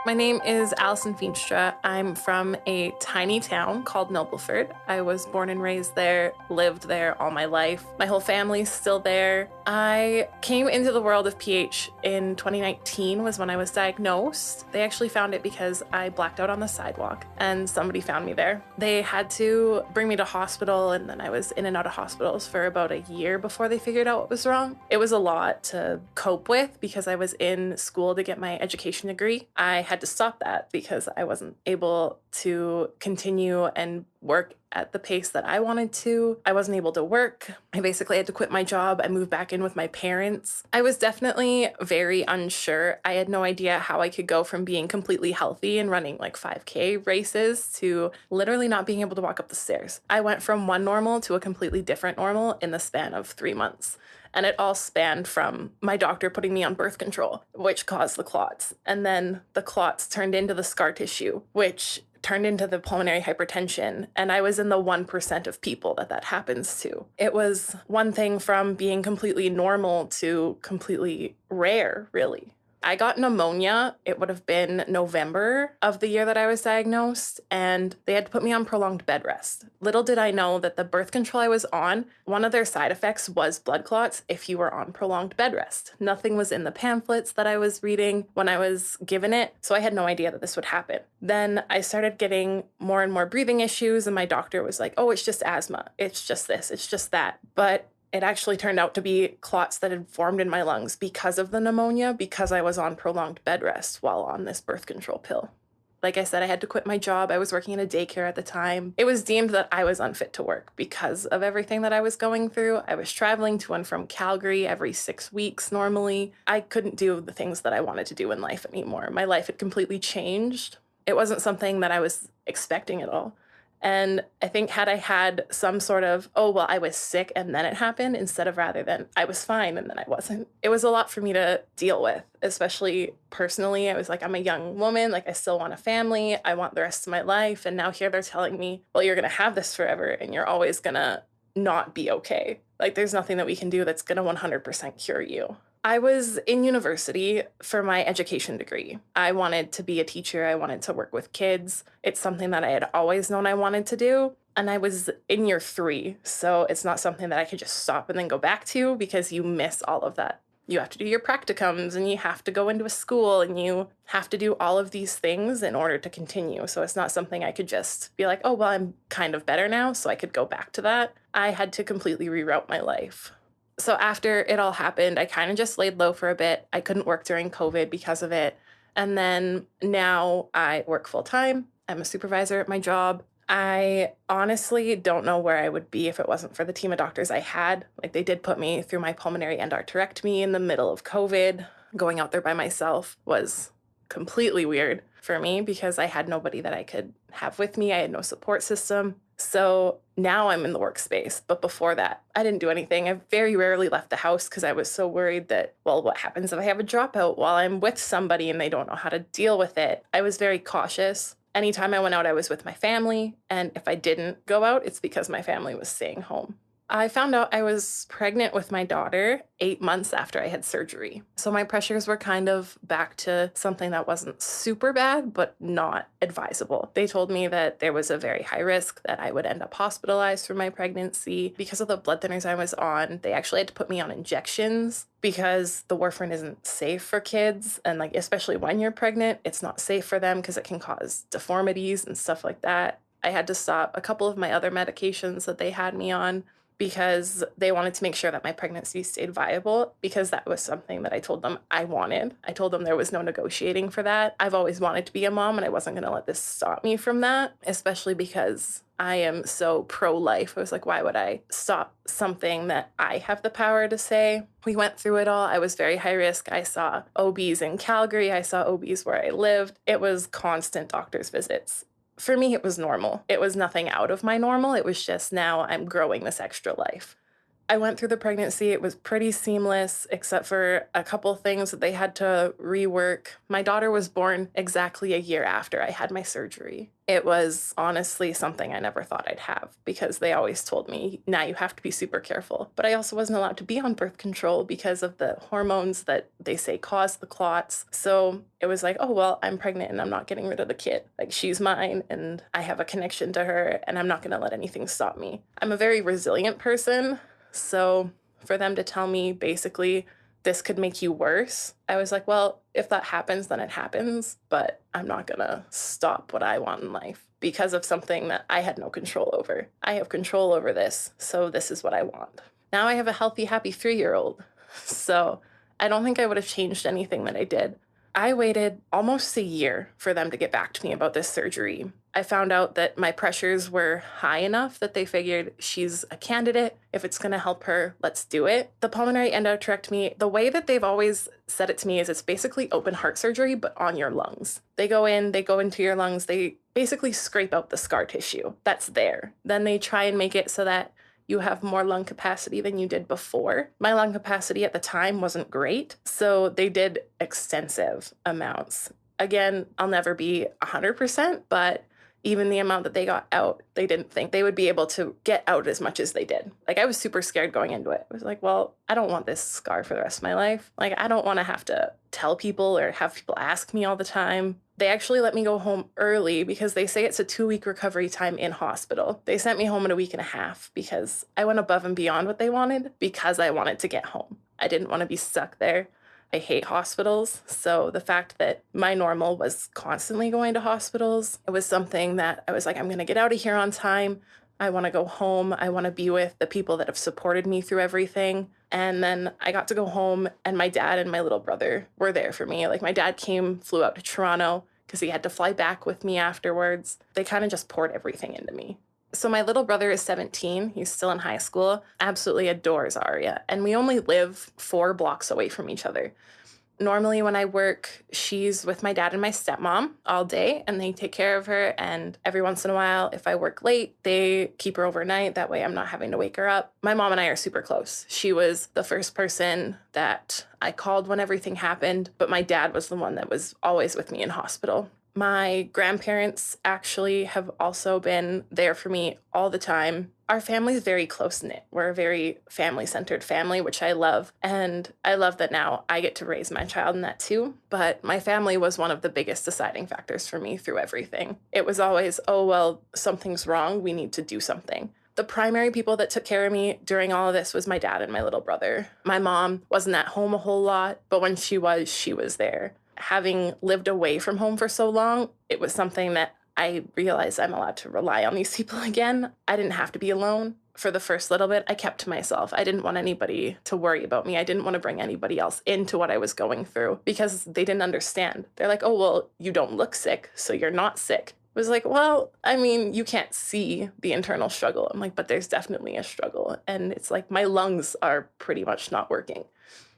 My name is Allison Feenstra. I'm from a tiny town called Nobleford. I was born and raised there, lived there all my life. My whole family's still there. I came into the world of PH in 2019 was when I was diagnosed. They actually found it because I blacked out on the sidewalk and somebody found me there. They had to bring me to hospital, and then I was in and out of hospitals for about a year before they figured out what was wrong. It was a lot to cope with because I was in school to get my education degree. I had to stop that because I wasn't able to continue and work at the pace that I wanted to. I wasn't able to work. I basically had to quit my job. I moved back in with my parents. I was definitely very unsure. I had no idea how I could go from being completely healthy and running like 5K races to literally not being able to walk up the stairs. I went from one normal to a completely different normal in the span of 3 months. And it all spanned from my doctor putting me on birth control, which caused the clots. And then the clots turned into the scar tissue, which turned into the pulmonary hypertension. And I was in the 1% of people that happens to. It was one thing from being completely normal to completely rare, really. I got pneumonia. It would have been November of the year that I was diagnosed, and they had to put me on prolonged bed rest. Little did I know that the birth control I was on, one of their side effects was blood clots if you were on prolonged bed rest. Nothing was in the pamphlets that I was reading when I was given it, so I had no idea that this would happen. Then I started getting more and more breathing issues, and my doctor was like, oh, it's just asthma. It's just this, it's just that. But it actually turned out to be clots that had formed in my lungs because of the pneumonia, because I was on prolonged bed rest while on this birth control pill. Like I said, I had to quit my job. I was working in a daycare at the time. It was deemed that I was unfit to work because of everything that I was going through. I was traveling to and from Calgary every 6 weeks normally. I couldn't do the things that I wanted to do in life anymore. My life had completely changed. It wasn't something that I was expecting at all. And I think had I had some sort of, oh, well, I was sick and then it happened, instead of rather than I was fine and then I wasn't, it was a lot for me to deal with, especially personally. I was like, I'm a young woman, like I still want a family, I want the rest of my life. And now here they're telling me, well, you're going to have this forever and you're always going to not be okay. Like there's nothing that we can do that's going to 100% cure you. I was in university for my education degree. I wanted to be a teacher. I wanted to work with kids. It's something that I had always known I wanted to do. And I was in year 3, so it's not something that I could just stop and then go back to because you miss all of that. You have to do your practicums and you have to go into a school and you have to do all of these things in order to continue. So it's not something I could just be like, oh, well, I'm kind of better now, so I could go back to that. I had to completely reroute my life. So after it all happened, I kind of just laid low for a bit. I couldn't work during COVID because of it. And then now I work full time. I'm a supervisor at my job. I honestly don't know where I would be if it wasn't for the team of doctors I had. Like they did put me through my pulmonary endarterectomy in the middle of COVID. Going out there by myself was completely weird for me because I had nobody that I could have with me. I had no support system. So now I'm in the workspace. But before that, I didn't do anything. I very rarely left the house because I was so worried that, well, what happens if I have a dropout while I'm with somebody and they don't know how to deal with it? I was very cautious. Anytime I went out, I was with my family. And if I didn't go out, it's because my family was staying home. I found out I was pregnant with my daughter 8 months after I had surgery. So my pressures were kind of back to something that wasn't super bad, but not advisable. They told me that there was a very high risk that I would end up hospitalized for my pregnancy. Because of the blood thinners I was on, they actually had to put me on injections because the warfarin isn't safe for kids. And like, especially when you're pregnant, it's not safe for them because it can cause deformities and stuff like that. I had to stop a couple of my other medications that they had me on because they wanted to make sure that my pregnancy stayed viable, because that was something that I told them I wanted. I told them there was no negotiating for that. I've always wanted to be a mom, and I wasn't going to let this stop me from that, especially because I am so pro-life. I was like, why would I stop something that I have the power to say? We went through it all. I was very high risk. I saw OBs in Calgary. I saw OBs where I lived. It was constant doctor's visits. For me, it was normal. It was nothing out of my normal. It was just now I'm growing this extra life. I went through the pregnancy. It was pretty seamless, except for a couple things that they had to rework. My daughter was born exactly a year after I had my surgery. It was honestly something I never thought I'd have because they always told me, now you have to be super careful. But I also wasn't allowed to be on birth control because of the hormones that they say cause the clots. So it was like, oh, well, I'm pregnant and I'm not getting rid of the kid. Like, she's mine and I have a connection to her and I'm not going to let anything stop me. I'm a very resilient person. So for them to tell me basically, this could make you worse, I was like, well, if that happens, then it happens, but I'm not gonna stop what I want in life because of something that I had no control over. I have control over this, so this is what I want. Now I have a healthy, happy 3-year-old, so I don't think I would have changed anything that I did. I waited almost a year for them to get back to me about this surgery. I found out that my pressures were high enough that they figured she's a candidate. If it's going to help her, let's do it. The pulmonary endotracheotomy, the way that they've always said it to me is it's basically open heart surgery, but on your lungs. They go into your lungs, they basically scrape out the scar tissue that's there. Then they try and make it so that you have more lung capacity than you did before. My lung capacity at the time wasn't great, so they did extensive amounts. Again, I'll never be 100%, but even the amount that they got out, they didn't think they would be able to get out as much as they did. Like, I was super scared going into it. I was like, well, I don't want this scar for the rest of my life. Like, I don't want to have to tell people or have people ask me all the time. They actually let me go home early because they say it's a 2-week recovery time in hospital. They sent me home in a week and a half because I went above and beyond what they wanted because I wanted to get home. I didn't want to be stuck there. I hate hospitals, so the fact that my normal was constantly going to hospitals, it was something that I was like, I'm going to get out of here on time. I want to go home. I want to be with the people that have supported me through everything. And then I got to go home, and my dad and my little brother were there for me. Like, my dad flew out to Toronto because he had to fly back with me afterwards. They kind of just poured everything into me. So my little brother is 17. He's still in high school, absolutely adores Aria. And we only live 4 blocks away from each other. Normally when I work, she's with my dad and my stepmom all day and they take care of her. And every once in a while, if I work late, they keep her overnight. That way I'm not having to wake her up. My mom and I are super close. She was the first person that I called when everything happened, but my dad was the one that was always with me in hospital. My grandparents actually have also been there for me all the time. Our family is very close-knit. We're a very family-centered family, which I love. And I love that now I get to raise my child in that too. But my family was one of the biggest deciding factors for me through everything. It was always, oh, well, something's wrong. We need to do something. The primary people that took care of me during all of this was my dad and my little brother. My mom wasn't at home a whole lot, but when she was there. Having lived away from home for so long, it was something that I realized I'm allowed to rely on these people again. I didn't have to be alone. For the first little bit, I kept to myself. I didn't want anybody to worry about me. I didn't want to bring anybody else into what I was going through because they didn't understand. They're like, oh, well, you don't look sick, so you're not sick. It was like, well, I mean, you can't see the internal struggle. I'm like, but there's definitely a struggle. And it's like my lungs are pretty much not working.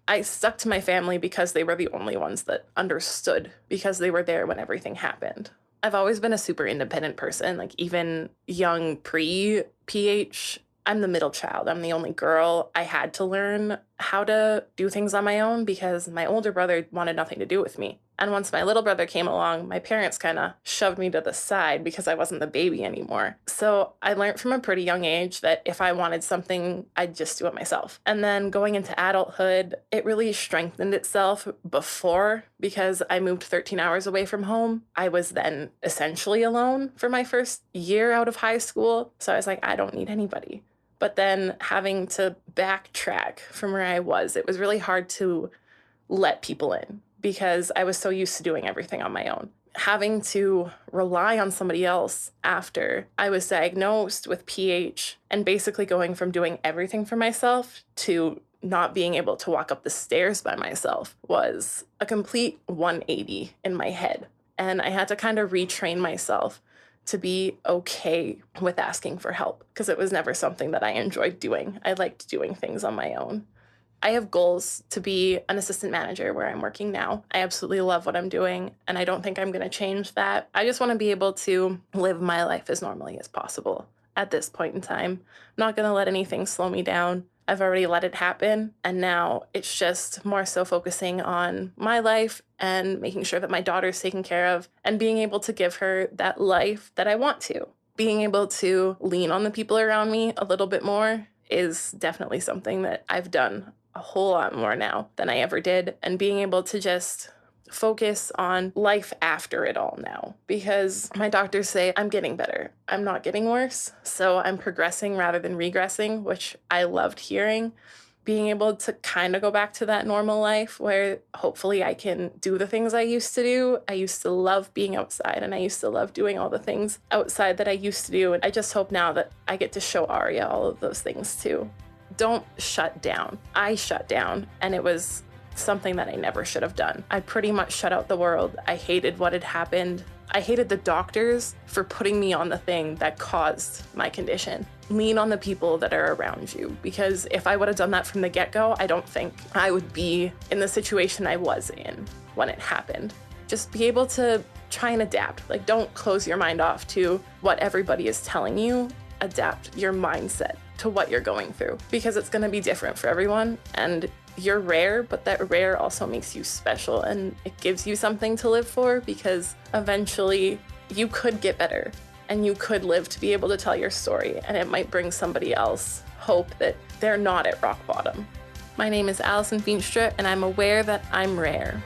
I stuck to my family because they were the only ones that understood, because they were there when everything happened. I've always been a super independent person, like even young pre-PH. I'm the middle child. I'm the only girl. I had to learn how to do things on my own because my older brother wanted nothing to do with me. And once my little brother came along, my parents kind of shoved me to the side because I wasn't the baby anymore. So I learned from a pretty young age that if I wanted something, I'd just do it myself. And then going into adulthood, it really strengthened itself before because I moved 13 hours away from home. I was then essentially alone for my first year out of high school. So I was like, I don't need anybody. But then having to backtrack from where I was, it was really hard to let people in because I was so used to doing everything on my own. Having to rely on somebody else after I was diagnosed with PH and basically going from doing everything for myself to not being able to walk up the stairs by myself was a complete 180 in my head. And I had to kind of retrain myself to be okay with asking for help because it was never something that I enjoyed doing. I liked doing things on my own. I have goals to be an assistant manager where I'm working now. I absolutely love what I'm doing, and I don't think I'm going to change that. I just want to be able to live my life as normally as possible at this point in time. I'm not going to let anything slow me down. I've already let it happen. And now it's just more so focusing on my life and making sure that my daughter's taken care of and being able to give her that life that I want to. Being able to lean on the people around me a little bit more is definitely something that I've done a whole lot more now than I ever did. And being able to just focus on life after it all now, because my doctors say I'm getting better. I'm not getting worse. So I'm progressing rather than regressing, which I loved hearing. Being able to kind of go back to that normal life where hopefully I can do the things I used to do. I used to love being outside and I used to love doing all the things outside that I used to do. And I just hope now that I get to show Arya all of those things too. Don't shut down. I shut down, and it was something that I never should have done. I pretty much shut out the world. I hated what had happened. I hated the doctors for putting me on the thing that caused my condition. Lean on the people that are around you, because if I would have done that from the get-go, I don't think I would be in the situation I was in when it happened. Just be able to try and adapt. Like, don't close your mind off to what everybody is telling you. Adapt your mindset to what you're going through, because it's going to be different for everyone. And you're rare, but that rare also makes you special, and it gives you something to live for, because eventually you could get better and you could live to be able to tell your story, and it might bring somebody else hope that they're not at rock bottom. My name is Allison Feenstra, and I'm aware that I'm rare.